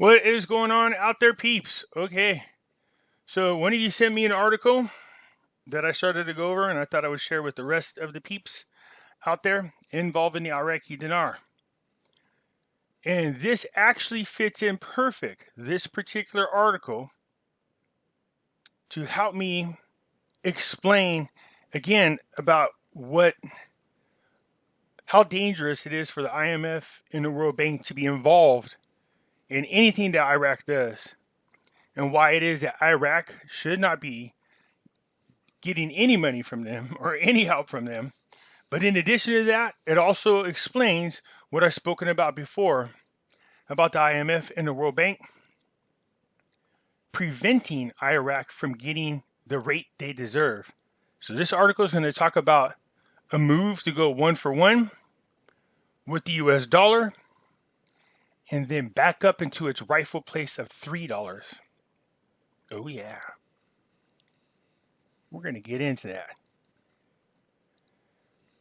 What is going on out there, peeps? Okay, so one of you sent me an article that I started to go over, and I thought I would share with the rest of the peeps out there involving the Iraqi dinar. And this actually fits in perfect, this particular article, to help me explain again about how dangerous it is for the IMF and the World Bank to be involved in anything that Iraq does, and why it is that Iraq should not be getting any money from them or any help from them. But in addition to that, it also explains what I've spoken about before about the IMF and the World Bank preventing Iraq from getting the rate they deserve. So this article is going to talk about a move to go 1-for-1 with the US dollar and then back up into its rightful place of $3. Oh yeah. We're going to get into that.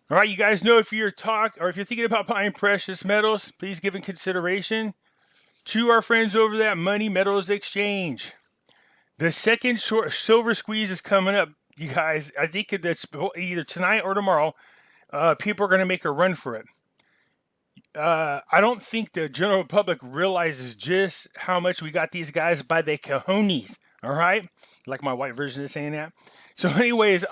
All right, you guys know if you're thinking about buying precious metals, please give in consideration to our friends over that Money Metals Exchange. The second silver squeeze is coming up, you guys. I think that's either tonight or tomorrow. People are going to make a run for it. I don't think the general public realizes just how much we got these guys by the cojones. All right, like my white version is saying that. So, anyways,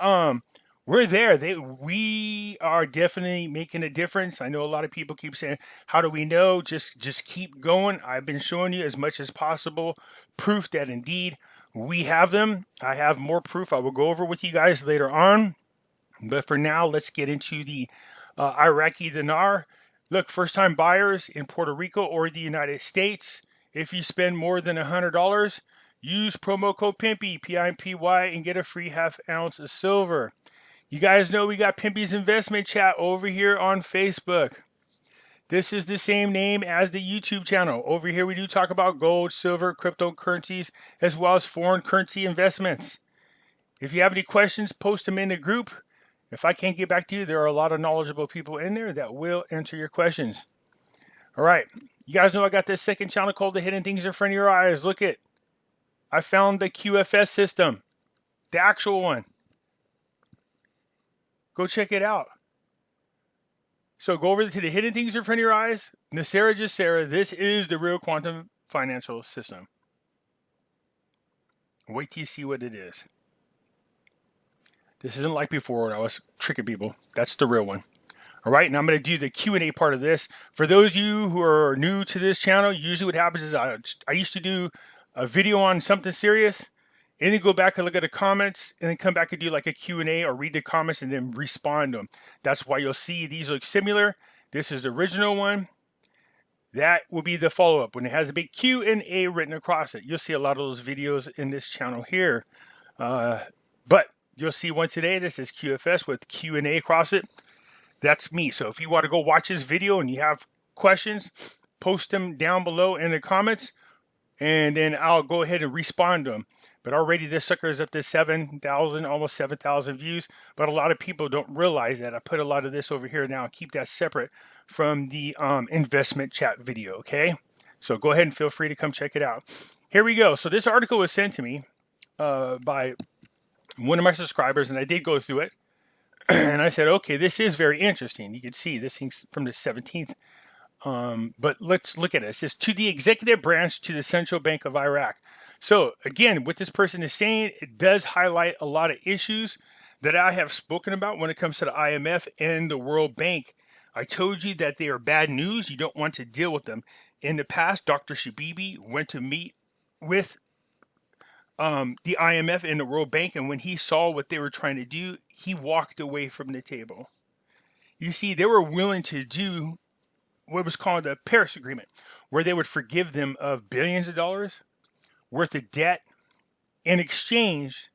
we're there. We are definitely making a difference. I know a lot of people keep saying, "How do we know?" Just keep going. I've been showing you as much as possible proof that indeed we have them. I have more proof I will go over with you guys later on. But for now, let's get into the Iraqi dinar. Look, first-time buyers in Puerto Rico or the United States, if you spend more than $100, use promo code Pimpy, P-I-M-P-Y, and get a free half ounce of silver. You guys know we got Pimpy's Investment Chat over here on Facebook. This is the same name as the YouTube channel. Over here we do talk about gold, silver, cryptocurrencies, as well as foreign currency investments. If you have any questions, post them in the group. If I can't get back to you, there are a lot of knowledgeable people in there that will answer your questions. All right. You guys know I got this second channel called The Hidden Things in Front of Your Eyes. Look it. I found the QFS system. The actual one. Go check it out. So go over to The Hidden Things in Front of Your Eyes. Nesara GESARA. This is the real quantum financial system. Wait till you see what it is. This isn't like before when I was tricking people. That's the real one. All right, now I'm going to do the Q&A part of this. For those of you who are new to this channel, usually what happens is I used to do a video on something serious, and then go back and look at the comments, and then come back and do like a Q&A or read the comments and then respond to them. That's why you'll see these look similar. This is the original one. That will be the follow-up when it has a big Q&A written across it. You'll see a lot of those videos in this channel here. But you'll see one today. This is QFS with Q&A across it. That's me. So if you want to go watch this video and you have questions, post them down below in the comments, and then I'll go ahead and respond to them. But already this sucker is up to 7,000, almost 7,000 views. But a lot of people don't realize that. I put a lot of this over here now. Keep that separate from the investment chat video, okay? So go ahead and feel free to come check it out. Here we go. So this article was sent to me by one of my subscribers, and I did go through it. And I said, okay, this is very interesting. You can see this thing's from the 17th. But let's look at it. It says, to the executive branch, to the Central Bank of Iraq. So again, what this person is saying, it does highlight a lot of issues that I have spoken about when it comes to the IMF and the World Bank. I told you that they are bad news. You don't want to deal with them. In the past, Dr. Shabibi went to meet with the IMF and the World Bank, and when he saw what they were trying to do, he walked away from the table. You see, they were willing to do what was called the Paris Agreement, where they would forgive them of billions of dollars worth of debt in exchange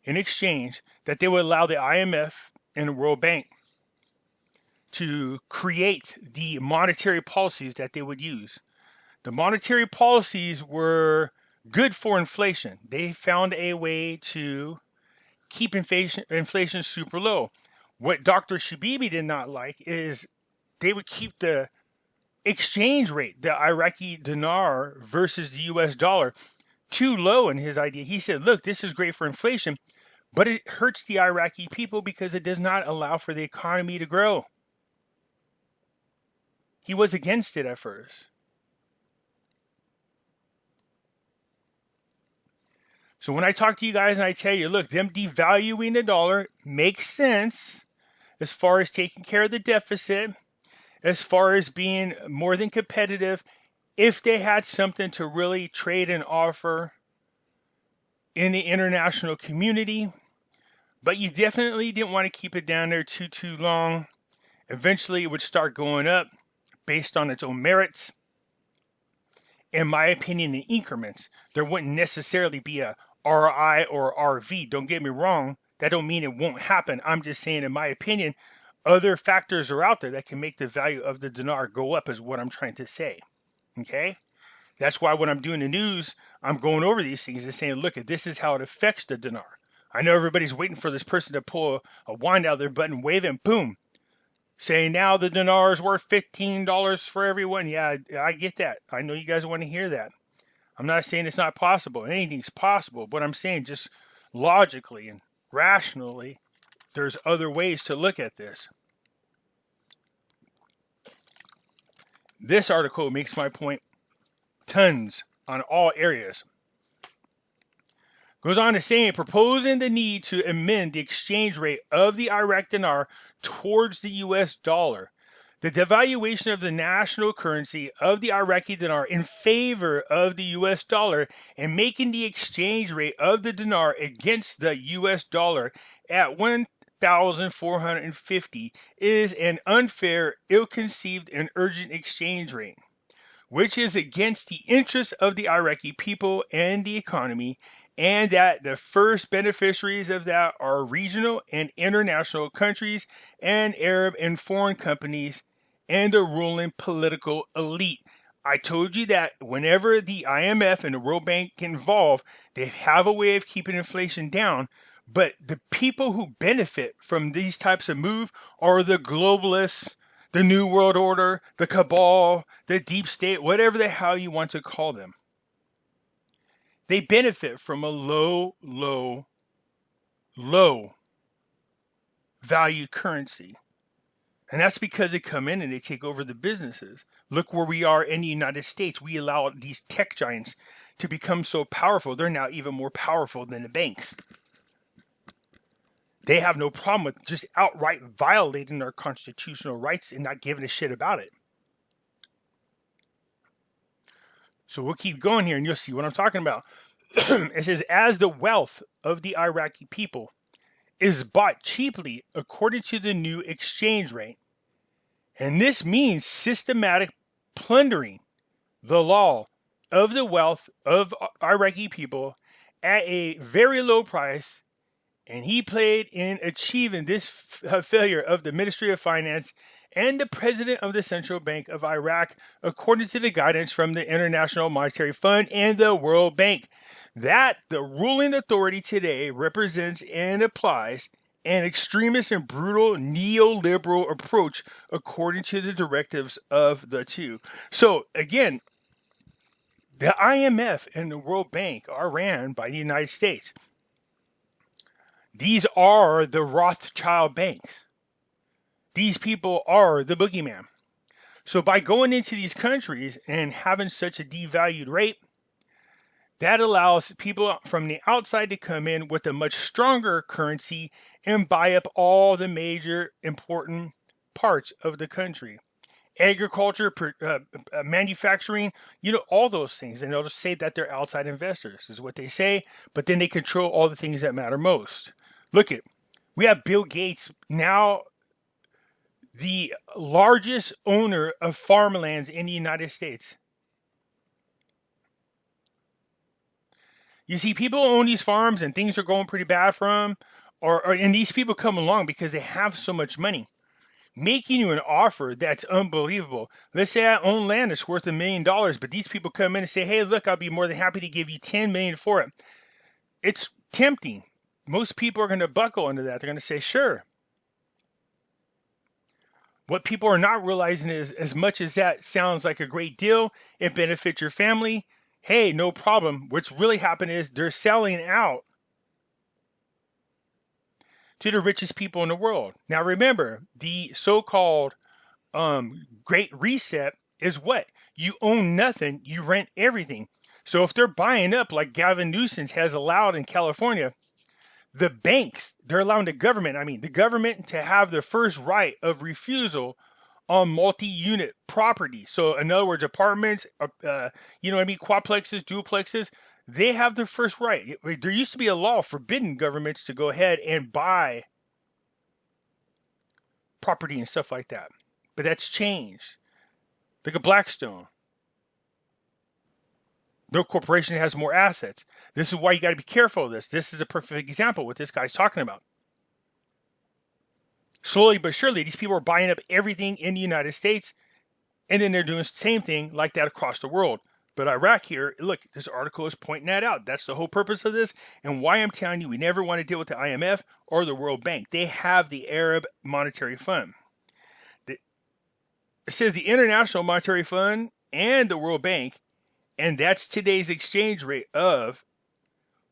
that they would allow the IMF and the World Bank to create the monetary policies that they would use. The monetary policies were good for inflation. They found a way to keep inflation super low. What Dr. Shabibi did not like is they would keep the exchange rate, the Iraqi dinar versus the US dollar, too low in his idea. He said, look, this is great for inflation, but it hurts the Iraqi people because it does not allow for the economy to grow. He was against it at first. So when I talk to you guys and I tell you, look, them devaluing the dollar makes sense as far as taking care of the deficit, as far as being more than competitive, if they had something to really trade and offer in the international community. But you definitely didn't want to keep it down there too long. Eventually it would start going up based on its own merits. In my opinion, in increments. There wouldn't necessarily be a RI or RV. Don't get me wrong. That don't mean it won't happen. I'm just saying, in my opinion, other factors are out there that can make the value of the dinar go up, is what I'm trying to say. Okay? That's why when I'm doing the news, I'm going over these things and saying, look, this is how it affects the dinar. I know everybody's waiting for this person to pull a wand out of their butt and wave it, boom. Saying now the dinar is worth $15 for everyone. Yeah, I get that. I know you guys want to hear that. I'm not saying it's not possible. Anything's possible. But I'm saying just logically and rationally, there's other ways to look at this. This article makes my point tons on all areas. Goes on to say, proposing the need to amend the exchange rate of the Iraq dinar towards the US dollar. The devaluation of the national currency of the Iraqi dinar in favor of the US dollar and making the exchange rate of the dinar against the US dollar at 1,450 is an unfair, ill-conceived, and urgent exchange rate, which is against the interests of the Iraqi people and the economy, and that the first beneficiaries of that are regional and international countries and Arab and foreign companies and the ruling political elite. I told you that whenever the IMF and the World Bank get involved, they have a way of keeping inflation down, but the people who benefit from these types of moves are the globalists, the New World Order, the cabal, the deep state, whatever the hell you want to call them. They benefit from a low value currency. And that's because they come in and they take over the businesses. Look where we are in the United States. We allow these tech giants to become so powerful. They're now even more powerful than the banks. They have no problem with just outright violating our constitutional rights and not giving a shit about it. So we'll keep going here and you'll see what I'm talking about. It says, as the wealth of the Iraqi people is bought cheaply according to the new exchange rate, and this means systematic plundering the law of the wealth of Iraqi people at a very low price, and he played in achieving this failure of the Ministry of Finance and the President of the Central Bank of Iraq, according to the guidance from the International Monetary Fund and the World Bank, that the ruling authority today represents and applies an extremist and brutal neoliberal approach according to the directives of the two. So, again, the IMF and the World Bank are ran by the United States. These are the Rothschild banks. These people are the boogeyman. So by going into these countries and having such a devalued rate, that allows people from the outside to come in with a much stronger currency and buy up all the major important parts of the country. Agriculture, manufacturing, all those things. And they'll just say that they're outside investors, is what they say. But then they control all the things that matter most. Look at, we have Bill Gates now the largest owner of farmlands in the United States. You see, people own these farms and things are going pretty bad for them. And these people come along because they have so much money, making you an offer that's unbelievable. Let's say I own land that's worth $1 million, but these people come in and say, hey, look, I'll be more than happy to give you $10 million for it. It's tempting. Most people are going to buckle under that. They're going to say, sure. What people are not realizing is, as much as that sounds like a great deal, it benefits your family, hey, no problem. What's really happening is they're selling out to the richest people in the world. Now remember, the so-called Great Reset is what? You own nothing, you rent everything. So if they're buying up like Gavin Newsom has allowed in California, the banks, they're allowing the government to have the first right of refusal on multi-unit property. So in other words, apartments, quadplexes, duplexes, they have the first right. There used to be a law forbidding governments to go ahead and buy property and stuff like that. But that's changed. Look at Blackstone. No corporation has more assets. This is why you got to be careful of this. This is a perfect example of what this guy's talking about. Slowly but surely, these people are buying up everything in the United States, and then they're doing the same thing like that across the world. But Iraq here, look, this article is pointing that out. That's the whole purpose of this, and why I'm telling you we never want to deal with the IMF or the World Bank. They have the Arab Monetary Fund. It says the International Monetary Fund and the World Bank, and that's today's exchange rate of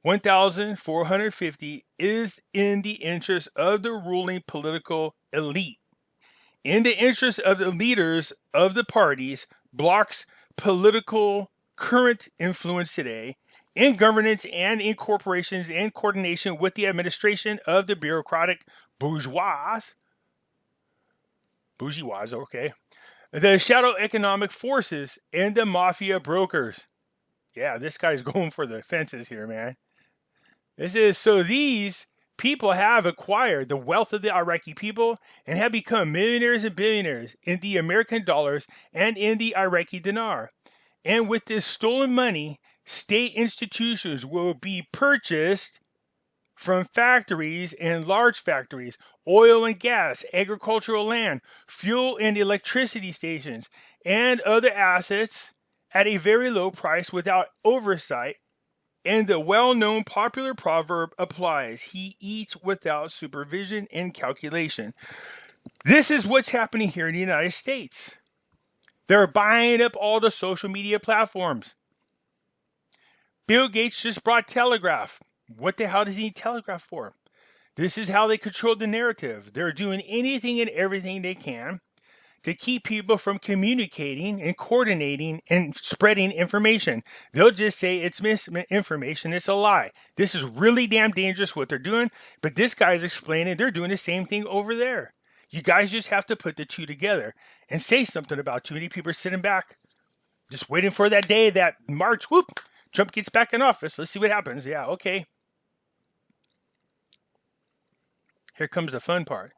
1,450, is in the interest of the ruling political elite. In the interest of the leaders of the parties, blocks political current influence today, in governance and in corporations, in coordination with the administration of the bureaucratic bourgeois, okay, the shadow economic forces, and the mafia brokers. Yeah, this guy's going for the fences here, man. This is so these people have acquired the wealth of the Iraqi people and have become millionaires and billionaires in the American dollars and in the Iraqi dinar. And with this stolen money, state institutions will be purchased from factories and large factories, oil and gas, agricultural land, fuel and electricity stations, and other assets at a very low price without oversight. And the well-known popular proverb applies: he eats without supervision and calculation. This is what's happening here in the United States. They're buying up all the social media platforms. Bill Gates just brought telegraph. What the hell does he need telegraph for? This is how they control the narrative. They're doing anything and everything they can to keep people from communicating and coordinating and spreading information. They'll just say it's misinformation, it's a lie. This is really damn dangerous what they're doing, but this guy's explaining they're doing the same thing over there. You guys just have to put the two together and say something about too many people are sitting back, just waiting for that day, that March, whoop, Trump gets back in office. Let's see what happens. Yeah, okay. Here comes the fun part.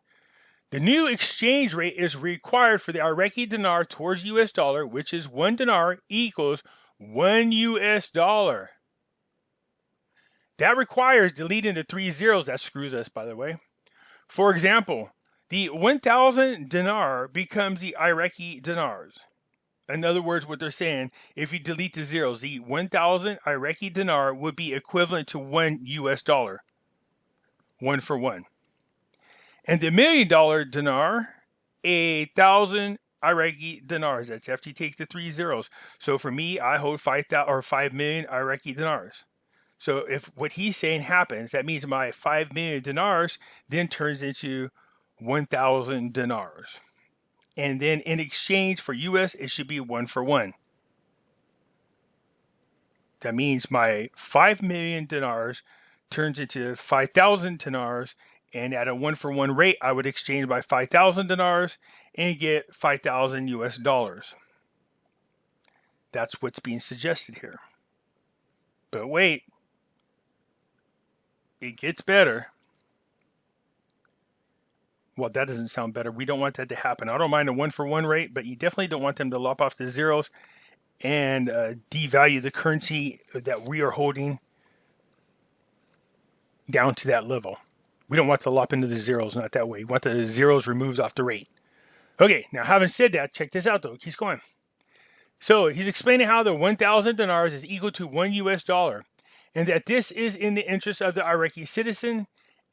The new exchange rate is required for the Iraqi dinar towards US dollar, which is 1 dinar equals 1 US dollar. That requires deleting the 3 zeros. That screws us, by the way. For example, the 1,000 dinar becomes the Iraqi dinars. In other words, what they're saying, if you delete the zeros, the 1,000 Iraqi dinar would be equivalent to 1 US dollar. 1 for 1. And the $1 million dinar, 1,000 Iraqi dinars. That's after you take the 3 zeros. So for me, I hold 5 million Iraqi dinars. So if what he's saying happens, that means my 5 million dinars then turns into 1,000 dinars. And then in exchange for US, it should be 1 for 1. That means my 5 million dinars turns into 5,000 dinars. And at a 1 for 1 rate, I would exchange my 5,000 dinars and get 5,000 US dollars. That's what's being suggested here. But wait, it gets better. Well, that doesn't sound better. We don't want that to happen. I don't mind a 1 for 1 rate, but you definitely don't want them to lop off the zeros and devalue the currency that we are holding down to that level. We don't want to lop into the zeros, not that way. We want the zeros removed off the rate. Okay, now having said that, check this out though. Keeps going. So he's explaining how the 1,000 dinars is equal to 1 US dollar, and that this is in the interest of the Iraqi citizen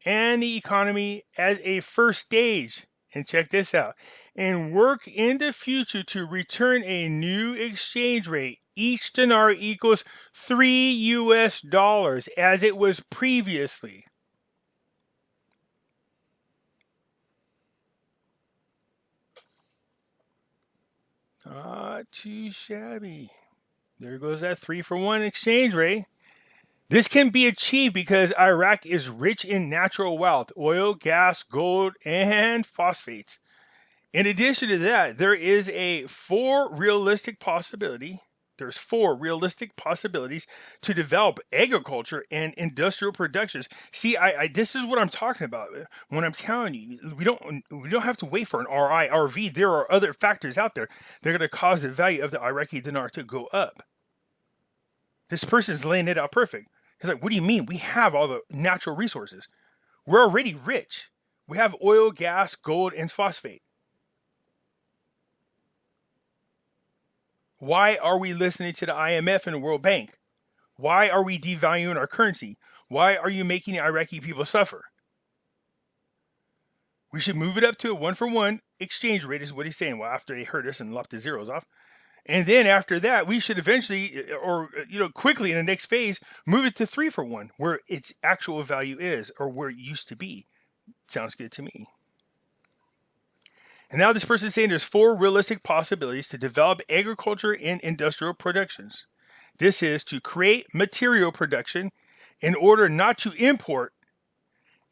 and the economy as a first stage and check this out, and work in the future to return a new exchange rate. Each dinar equals $3 as it was previously. Not too shabby. There goes that 3-for-1 exchange rate. This can be achieved because Iraq is rich in natural wealth, oil, gas, gold, and phosphates. In addition to that, there's 4 realistic possibilities to develop agriculture and industrial productions. See, this is what I'm talking about when I'm telling you we don't have to wait for an RI, RV. There are other factors out there that are going to cause the value of the Iraqi dinar to go up. This person's laying it out perfect. He's like, what do you mean? We have all the natural resources. We're already rich. We have oil, gas, gold, and phosphate. Why are we listening to the IMF and the World Bank? Why are we devaluing our currency? Why are you making the Iraqi people suffer? We should move it up to a 1-for-1 exchange rate, is what he's saying. Well, after they hurt us and lopped the zeros off. And then after that, we should eventually, or quickly in the next phase, move it to 3-for-1, where its actual value is, or where it used to be. Sounds good to me. And now this person is saying there's 4 realistic possibilities to develop agriculture and industrial productions. This is to create material production in order not to import,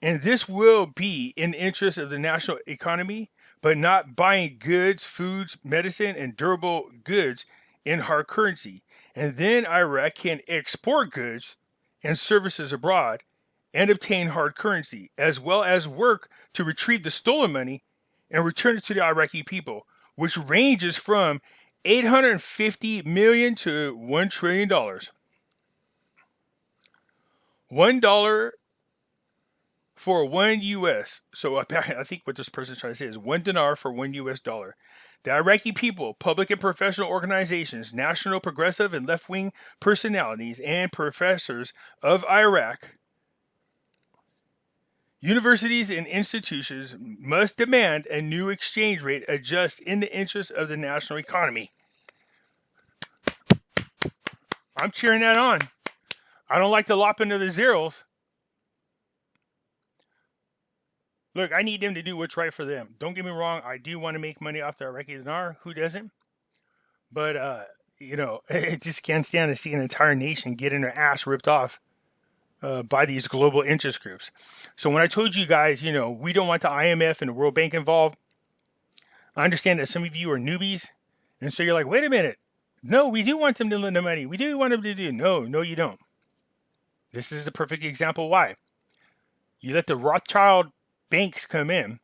and this will be in the interest of the national economy, but not buying goods, foods, medicine, and durable goods in hard currency. And then Iraq can export goods and services abroad and obtain hard currency, as well as work to retrieve the stolen money and return it to the Iraqi people, which ranges from $850 million to $1 trillion. $1 for 1 US. So I think what this person is trying to say is 1 dinar for 1 US dollar. The Iraqi people, public and professional organizations, national, progressive, and left-wing personalities, and professors of Iraq, universities and institutions must demand a new exchange rate adjust in the interest of the national economy. I'm cheering that on. I don't like to lop into the zeros. Look, I need them to do what's right for them. Don't get me wrong. I do want to make money off the Iraqi dinar. Who doesn't? But, it just can't stand to see an entire nation getting their ass ripped off by these global interest groups. So when I told you guys, we don't want the IMF and the World Bank involved, I understand that some of you are newbies. And so you're like, wait a minute. No, we do want them to lend the money. We do want them to do. No, you don't. This is a perfect example why. You let the Rothschild banks come in,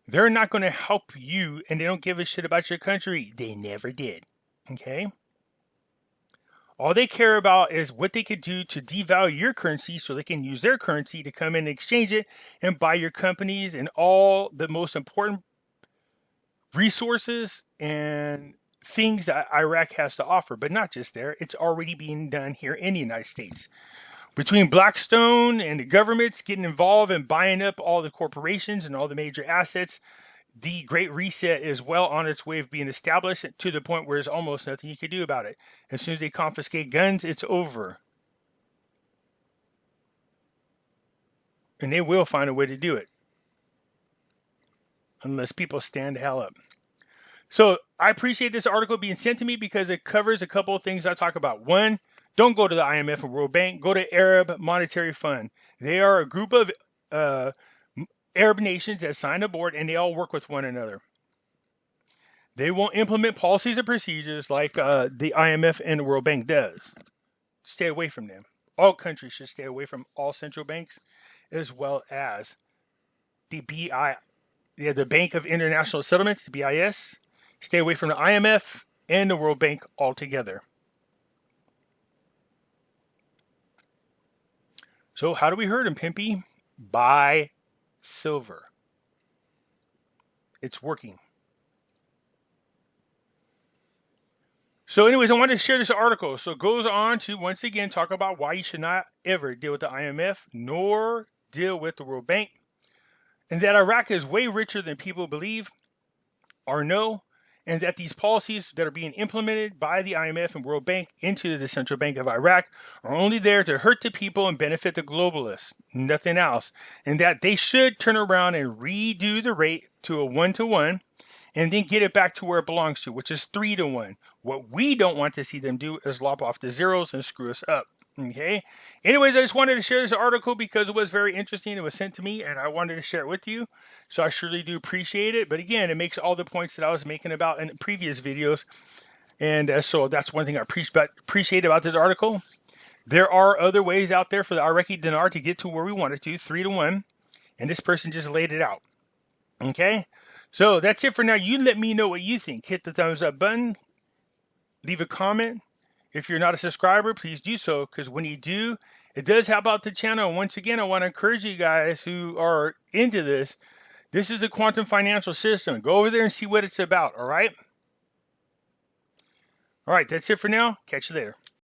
they're not going to help you, and they don't give a shit about your country. They never did. Okay? All they care about is what they could do to devalue your currency so they can use their currency to come in and exchange it and buy your companies and all the most important resources and things that Iraq has to offer. But not just there. It's already being done here in the United States. Between Blackstone and the governments getting involved and buying up all the corporations and all the major assets, the Great Reset is well on its way of being established to the point where there's almost nothing you can do about it. As soon as they confiscate guns, it's over. And they will find a way to do it. Unless people stand the hell up. So I appreciate this article being sent to me because it covers a couple of things I talk about. One, don't go to the IMF and World Bank. Go to Arab Monetary Fund. They are a group of Arab nations that sign aboard, and they all work with one another. They won't implement policies and procedures like the IMF and the World Bank does. Stay away from them. All countries should stay away from all central banks, as well as the the Bank of International Settlements, the BIS. Stay away from the IMF and the World Bank altogether. So how do we hurt him, Pimpy? Buy silver. It's working. So anyways, I wanted to share this article. So it goes on to, once again, talk about why you should not ever deal with the IMF, nor deal with the World Bank. and that Iraq is way richer than people believe or know, and that these policies that are being implemented by the IMF and World Bank into the Central Bank of Iraq are only there to hurt the people and benefit the globalists, nothing else, and that they should turn around and redo the rate to a 1-to-1 and then get it back to where it belongs to, which is 3-to-1. What we don't want to see them do is lop off the zeros and screw us up. Okay. Anyways, I just wanted to share this article because it was very interesting. It was sent to me and I wanted to share it with you. So I surely do appreciate it. But again, it makes all the points that I was making about in previous videos. And so that's one thing I appreciate about this article. There are other ways out there for the Iraqi dinar to get to where we want it to, 3-to-1. And this person just laid it out. Okay. So that's it for now. You let me know what you think. Hit the thumbs up button. Leave a comment. If you're not a subscriber, please do so, because when you do, it does help out the channel. And once again, I want to encourage you guys who are into this. This is the quantum financial system. Go over there and see what it's about, all right? All right, that's it for now. Catch you later.